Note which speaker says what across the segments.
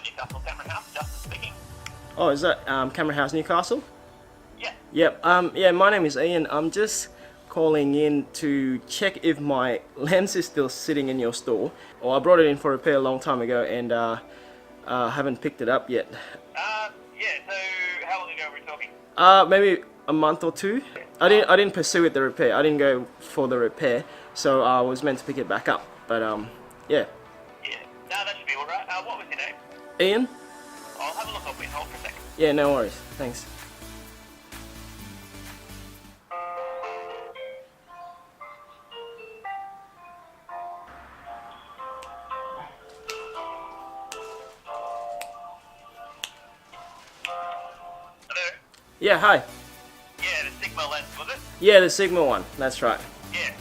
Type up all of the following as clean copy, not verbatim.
Speaker 1: Newcastle Camera House, Justin speaking.
Speaker 2: Oh, is that Camera House Newcastle?
Speaker 1: Yeah.
Speaker 2: Yep. Yeah, my name is Ian. I'm just calling in to check if my lens is still sitting in your store. Well, I brought it in for repair a long time ago and haven't picked it up yet.
Speaker 1: Yeah, so how long ago were we talking?
Speaker 2: Maybe a month or two. I didn't pursue it, the repair. I didn't go for the repair, so I was meant to pick it back up. But yeah.
Speaker 1: Yeah, no, that should be alright. What was your name?
Speaker 2: Ian?
Speaker 1: I'll have a look. I'll put you on hold for a second.
Speaker 2: Yeah, no worries. Thanks.
Speaker 1: Hello?
Speaker 2: Yeah, hi.
Speaker 1: Yeah, the Sigma lens, was it?
Speaker 2: Yeah, the Sigma one. That's right.
Speaker 1: Yeah.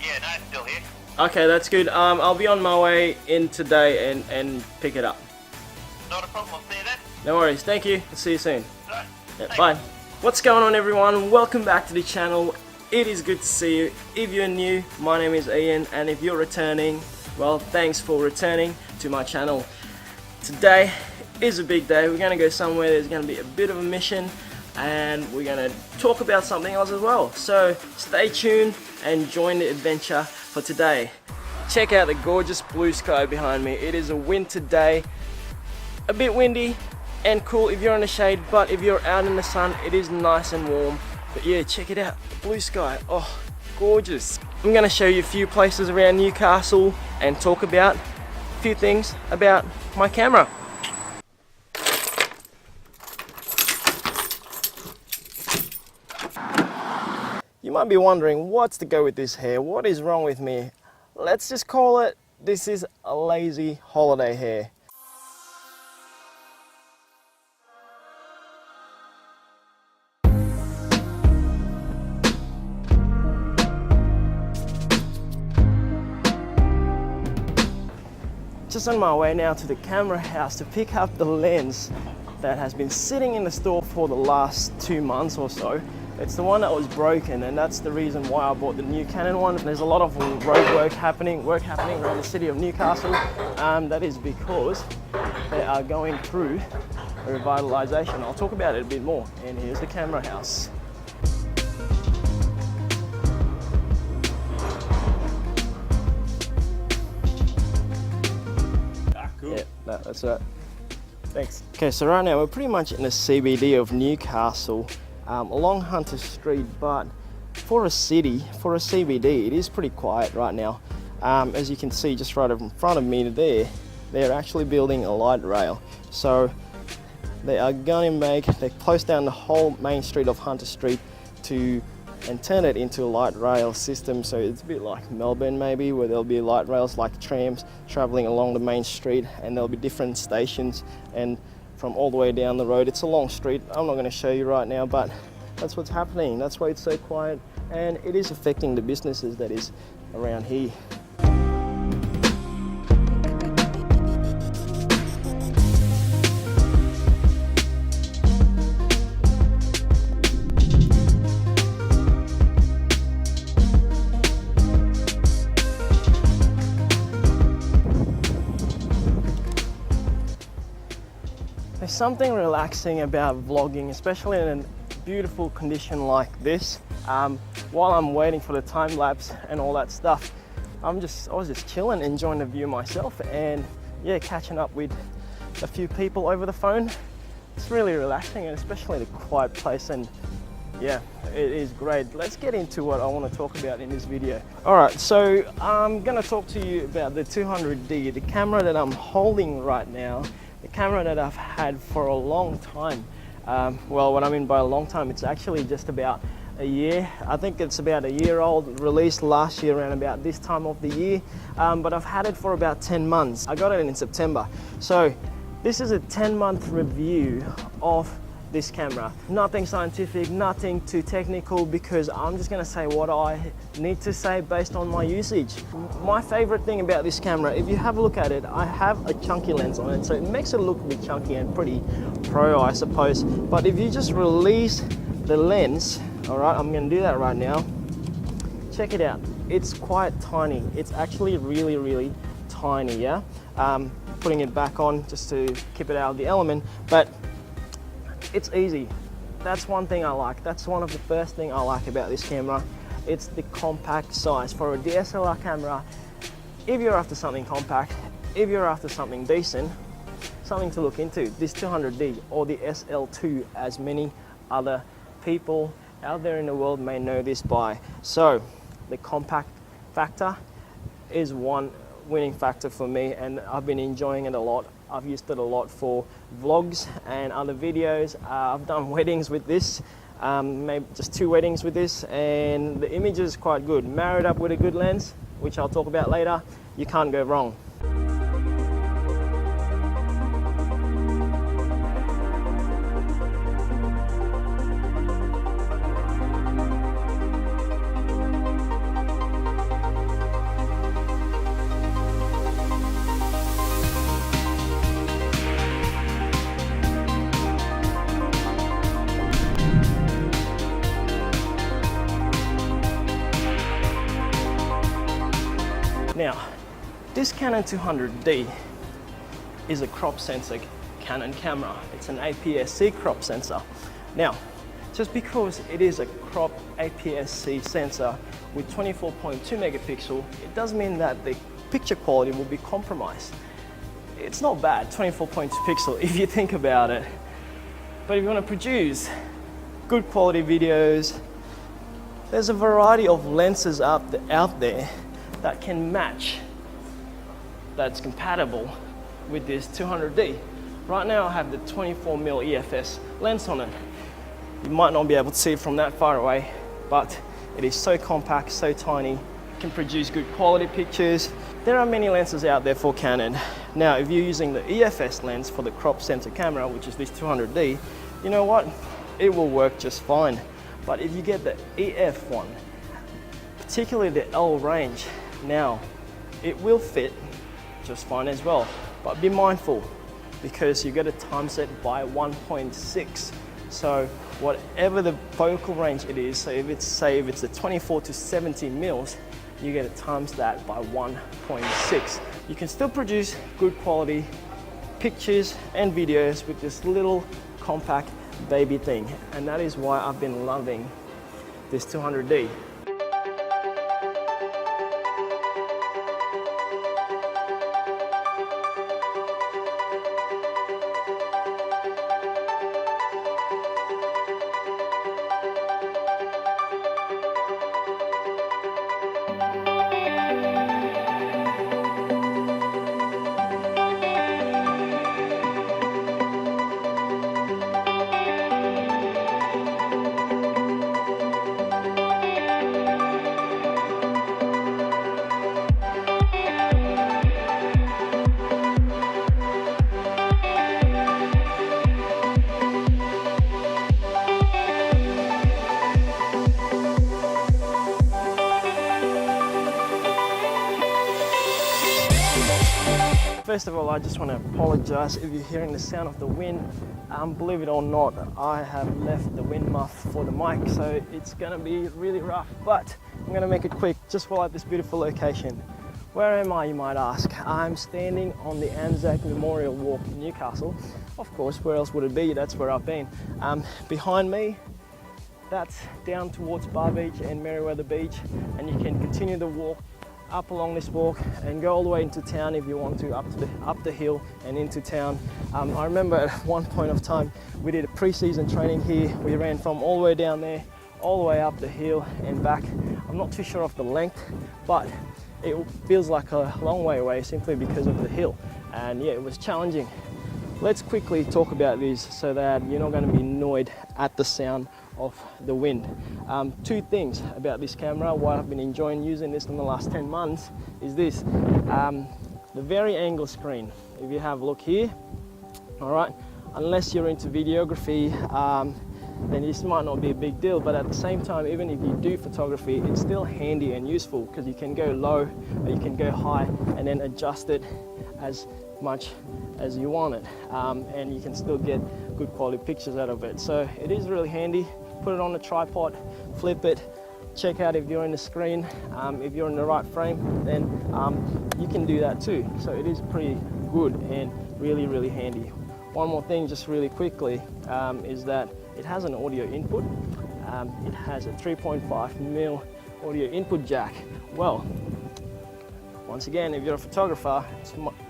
Speaker 1: Yeah, no, it's still here.
Speaker 2: Okay, that's good. I'll be on my way in today and pick it up.
Speaker 1: Not a problem. I'll see you then.
Speaker 2: No worries. Thank you. I'll see you soon.
Speaker 1: Right.
Speaker 2: Yeah, bye. What's going on, everyone? Welcome back to the channel. It is good to see you. If you're new, my name is Ian, and if you're returning, well, thanks for returning to my channel. Today is a big day. We're going to go somewhere. There's going to be a bit of a mission, and we're going to talk about something else as well. So stay tuned and join the adventure for today. Check out the gorgeous blue sky behind me. It is a winter day, a bit windy and cool if you're in the shade, but if you're out in the sun, it is nice and warm. But yeah, check it out, the blue sky, oh, gorgeous. I'm going to show you a few places around Newcastle and talk about a few things about my camera. You might be wondering, what's the go with this hair? What is wrong with me? Let's just call it, this is a lazy holiday hair. Just on my way now to the camera house to pick up the lens that has been sitting in the store for the last 2 months or so. It's the one that was broken, and that's the reason why I bought the new Canon one. There's a lot of road work happening around the city of Newcastle. That is because they are going through a revitalisation. I'll talk about it a bit more. And here's the camera house.
Speaker 1: Cool.
Speaker 2: Yeah, that's right. Thanks. Okay, so right now we're pretty much in the CBD of Newcastle, along Hunter Street, but for a city, for a CBD, it is pretty quiet right now. As you can see just right in front of me there, they're actually building a light rail. So they are going to they close down the whole main street of Hunter Street and turn it into a light rail system. So it's a bit like Melbourne maybe, where there'll be light rails like trams traveling along the main street, and there'll be different stations, and from all the way down the road. It's a long street. I'm not going to show you right now, but that's what's happening. That's why it's so quiet, and it is affecting the businesses that is around here. There's something relaxing about vlogging, especially in a beautiful condition like this. While I'm waiting for the time lapse and all that stuff, I was just chilling, enjoying the view myself, and yeah, catching up with a few people over the phone. It's really relaxing, and especially the quiet place, and yeah, it is great. Let's get into what I want to talk about in this video. Alright, so I'm going to talk to you about the 200D, the camera that I'm holding right now. The camera that I've had for a long time. Well, what I mean by a long time, it's actually just about a year. I think it's about a year old, released last year around about this time of the year, but I've had it for about 10 months. I got it in September. So this is a 10-month review of this camera. Nothing scientific, nothing too technical, because I'm just gonna say what I need to say based on my usage. My favorite thing about this camera, if you have a look at it, I have a chunky lens on it, so it makes it look a bit chunky and pretty pro, I suppose. But if you just release the lens, all right, I'm gonna do that right now. Check it out. It's quite tiny. It's actually really, really tiny, yeah? putting it back on just to keep it out of the element, but it's easy. That's one thing I like. That's one of the first thing I like about this camera. It's the compact size. For a DSLR camera, if you're after something compact, if you're after something decent, something to look into, this 200D or the SL2, as many other people out there in the world may know this by. So the compact factor is one winning factor for me, and I've been enjoying it a lot. I've used it a lot for vlogs and other videos. I've done weddings with this, maybe just 2 weddings with this, and the image is quite good. Married up with a good lens, which I'll talk about later, you can't go wrong. Now, this Canon 200D is a crop sensor Canon camera. It's an APS-C crop sensor. Now, just because it is a crop APS-C sensor with 24.2 megapixel, it does mean that the picture quality will be compromised. It's not bad, 24.2 pixel, if you think about it. But if you want to produce good quality videos, there's a variety of lenses out there that can match, that's compatible with this 200D. Right now I have the 24mm EFS lens on it. You might not be able to see it from that far away, but it is so compact, so tiny, can produce good quality pictures. There are many lenses out there for Canon. Now, if you're using the EFS lens for the crop sensor camera, which is this 200D, you know what? It will work just fine. But if you get the EF one, particularly the L range, now it will fit just fine as well. But be mindful, because you get a time set by 1.6. So whatever the focal range it is, so if it's a 24 to 70 mils, you get to times that by 1.6. You can still produce good quality pictures and videos with this little compact baby thing. And that is why I've been loving this 200D. First of all, I just want to apologize if you're hearing the sound of the wind. Believe it or not, I have left the wind muff for the mic, so it's going to be really rough, but I'm going to make it quick just while at this beautiful location. Where am I, you might ask? I'm standing on the Anzac Memorial Walk in Newcastle. Of course, where else would it be? That's where I've been. Behind me, that's down towards Bar Beach and Merriweather Beach, and you can continue the walk up along this walk and go all the way into town if you want to, up the hill and into town. I remember at one point of time we did a pre-season training here. We ran from all the way down there, all the way up the hill and back. I'm not too sure of the length, but it feels like a long way away simply because of the hill. And yeah, it was challenging. Let's quickly talk about these so that you're not going to be annoyed at the sound of the wind. 2 things about this camera, why I've been enjoying using this in the last 10 months is this. The very angle screen. If you have a look here, all right, unless you're into videography, then this might not be a big deal, but at the same time, even if you do photography, it's still handy and useful because you can go low or you can go high and then adjust it as much as you want it, and you can still get good quality pictures out of it. So it is really handy. Put it on a tripod, flip it, check out if you're in the screen. If you're in the right frame, then you can do that too. So it is pretty good and really handy. One more thing just really quickly is that it has an audio input. It has a 3.5mm audio input jack. Well, once again, if you're a photographer,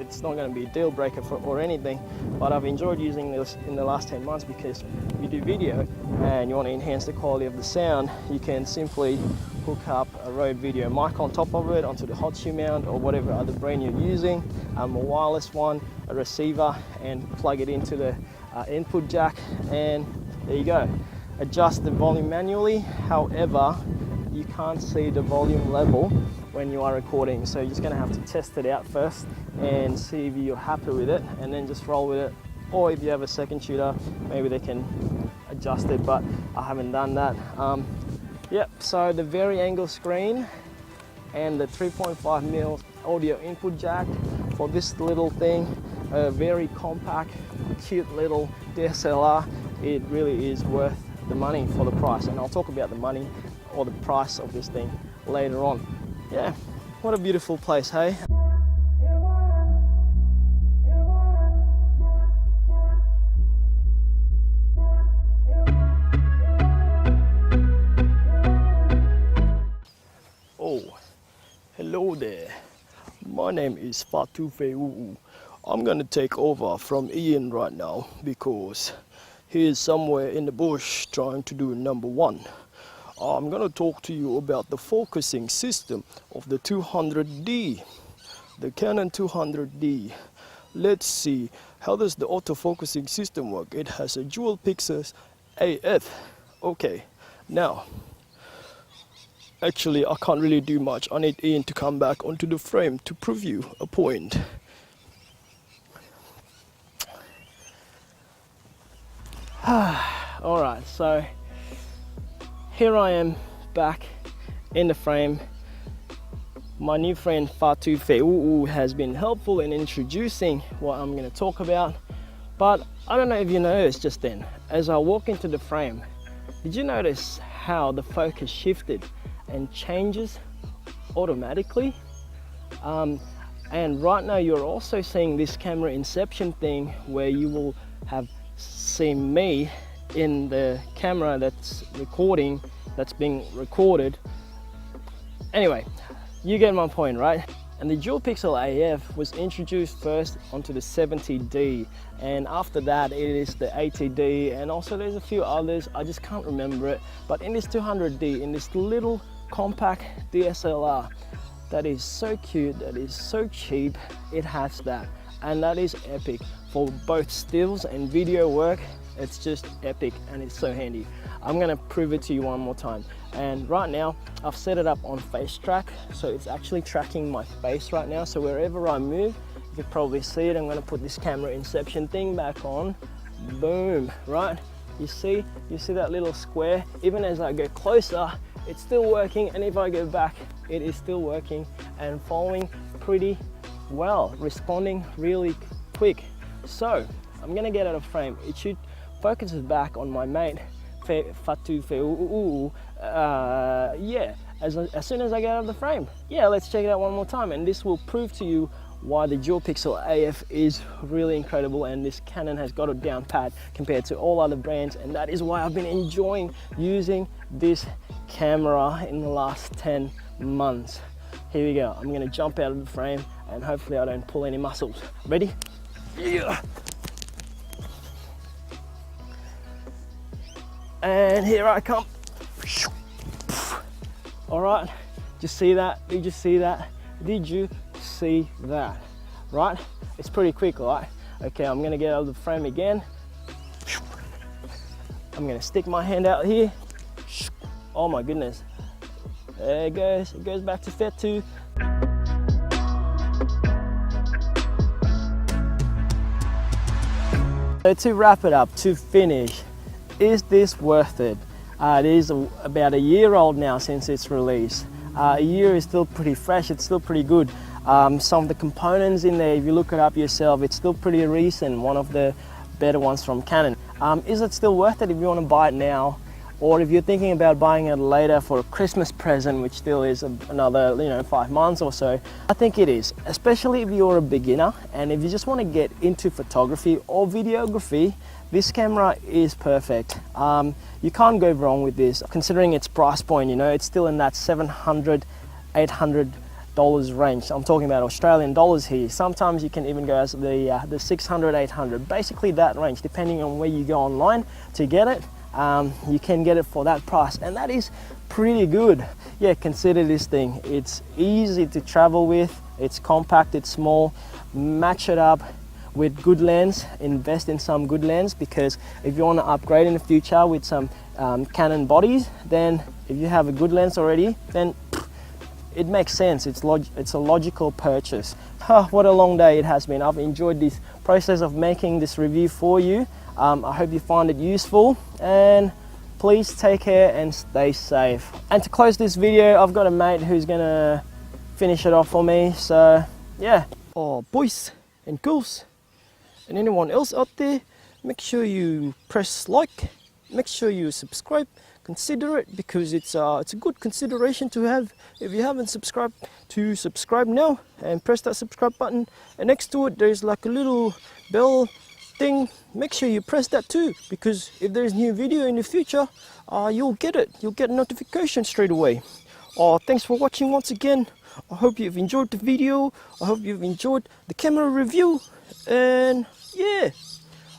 Speaker 2: it's not going to be a deal breaker or anything, but I've enjoyed using this in the last 10 months because if you do video and you want to enhance the quality of the sound, you can simply hook up a Rode video mic on top of it onto the hot shoe mount or whatever other brand you're using, a wireless one, a receiver, and plug it into the input jack, and there you go. Adjust the volume manually, however, you can't see the volume level when you are recording, so you're just going to have to test it out first and see if you're happy with it, and then just roll with it. Or if you have a second shooter, maybe they can adjust it, but I haven't done that. Yep, so the vari-angle screen and the 3.5mm audio input jack for this little thing, a very compact, cute little DSLR. It really is worth the money for the price, and I'll talk about the money or the price of this thing later on. Yeah, what a beautiful place, hey? Oh, hello there. My name is Fatu Feu. I'm gonna take over from Ian right now because he is somewhere in the bush trying to do number one. I'm gonna talk to you about the focusing system of the 200D, the Canon 200D. Let's see, how does the autofocusing system work? It has a dual pixels AF. Okay, now, actually I can't really do much. I need Ian to come back onto the frame to prove you a point. Alright, so here I am back in the frame. My new friend Fatu Feu has been helpful in introducing what I'm going to talk about, but I don't know if you noticed just then, as I walk into the frame, did you notice how the focus shifted and changes automatically? And right now you're also seeing this camera inception thing where you will have seen me in the camera that's recording, that's being recorded. Anyway, you get my point, right? And the dual pixel AF was introduced first onto the 70D, and after that it is the 80D, and also there's a few others, I just can't remember it. But in this 200D, in this little compact DSLR that is so cute, that is so cheap, it has that, and that is epic for both stills and video work. It's just epic and it's so handy. I'm gonna prove it to you one more time. And right now I've set it up on face track, so it's actually tracking my face right now. So wherever I move, you can probably see it. I'm gonna put this camera inception thing back on. Boom, right? You see that little square? Even as I go closer, it's still working, and if I go back, it is still working and following pretty well, responding really quick. So I'm gonna get out of frame. It should focus back on my mate Fatu Feu. Yeah, as soon as I get out of the frame. Yeah, let's check it out one more time, and this will prove to you why the dual pixel AF is really incredible, and this Canon has got it down pat compared to all other brands, and that is why I've been enjoying using this camera in the last 10 months. Here we go. I'm gonna jump out of the frame and hopefully I don't pull any muscles. Ready? Yeah. And here I come. All right, just see that? Did you see that? Did you see that? Right? It's pretty quick, right? Okay, I'm gonna get out of the frame again. I'm gonna stick my hand out here. Oh my goodness. There it goes. It goes back to Fatu. So to wrap it up, to finish, is this worth it? It is about a year old now since its release. A year is still pretty fresh, it's still pretty good. Some of the components in there, if you look it up yourself, it's still pretty recent, one of the better ones from Canon. Is it still worth it if you want to buy it now? or if you're thinking about buying it later for a Christmas present, which still is another 5 months or so, I think it is, especially if you're a beginner and if you just want to get into photography or videography. This camera is perfect. You can't go wrong with this, considering its price point. It's still in that $700, $800 range. I'm talking about Australian dollars here. Sometimes you can even go as the 600, 800, basically that range, depending on where you go online to get it. You can get it for that price, and that is pretty good. Yeah, consider this thing. It's easy to travel with, it's compact, it's small. Match it up with good lens, invest in some good lens, because if you want to upgrade in the future with some Canon bodies, then if you have a good lens already, then it makes sense. It's a logical purchase. What a long day it has been. I've enjoyed this process of making this review for you. I hope you find it useful, and please take care and stay safe. And to close this video, I've got a mate who's gonna finish it off for me. So yeah, boys and girls and anyone else out there, make sure you press like, make sure you subscribe, consider it, because it's a good consideration to have. If you haven't subscribed, to subscribe now and press that subscribe button, and next to it there's like a little bell thing. Make sure you press that too, because if there's new video in the future, you'll get a notification straight away. Thanks for watching once again. I hope you've enjoyed the video. I hope you've enjoyed the camera review, and yeah,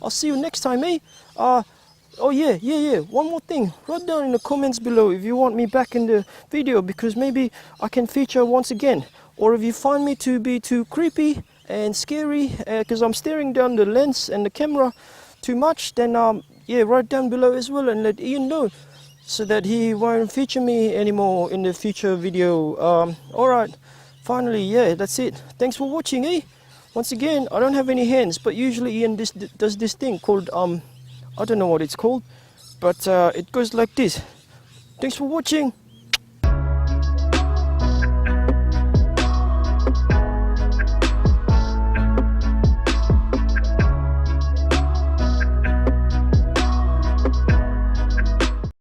Speaker 2: I'll see you next time, eh? Oh yeah, one more thing, write down in the comments below if you want me back in the video, because maybe I can feature once again, or if you find me to be too creepy and scary because I'm staring down the lens and the camera too much, then yeah, write down below as well and let Ian know, so that he won't feature me anymore in the future video. Alright, finally, yeah, that's it. Thanks for watching, eh? Once again, I don't have any hands, but usually Ian does this thing called I don't know what it's called, but it goes like this. Thanks for watching.